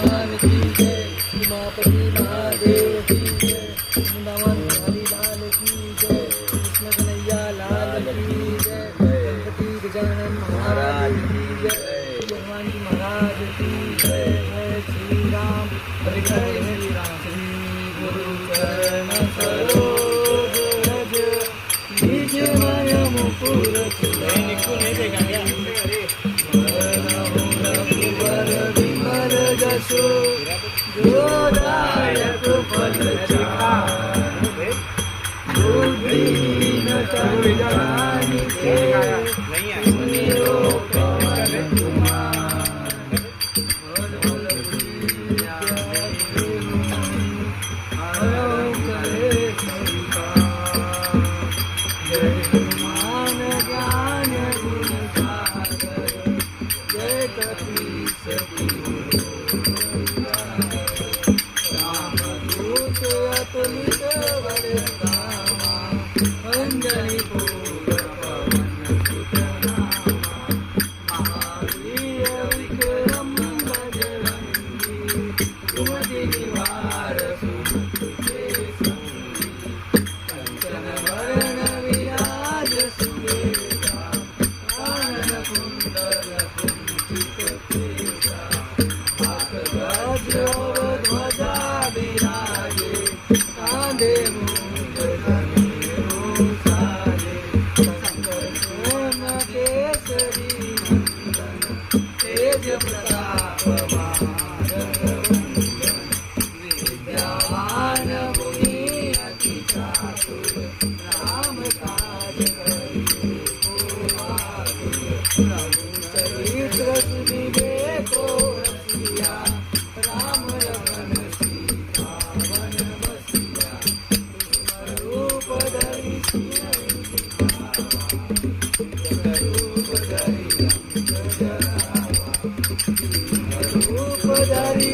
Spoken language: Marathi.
हनुमान की जय, उमापति महादेव की जय, वृंदावन बिहारी लाल की जय, कृष्ण कन्हैया लाल की जय, गणपति गजानन महाराज की जय, हनुमान जी महाराज की जय। जय श्री राम, हरे हरे श्री राम। श्री गुरु चरण सरोज रज निज मन मुकुर विमल जसो जोदायक फल बुद्धिहीन तनु जानिके सुनियो पवन कुमार। हरौ करे संसार, जय हनुमान ज्ञान गुण सागर, जय कपीस रामदूत अतुलित बल धामा, अंजनी पुत्र पवन सुत नामा, महावीर विक्रम बजरंगी, सुमति निवार सुमति के संगी, कंचन वरण विराज सुबेसा, कानन कुंडल कुंचित केसा, हाथ वज्र ध्वजा विराजे, कांधे मूंज धनुष साजे, शंकर सुवन केसरी नंदन, तेज प्रताप महाजगवंदन, विद्यावान मुनि अति चातुर, राम काज करिबे को आतुर, प्रभु चरित्र सुनिबेको रसिया, राम लखन सीता वन बसिया, रूप धरि सियहि दिखावा, रूप धरि अंग जरावा, रूप धरि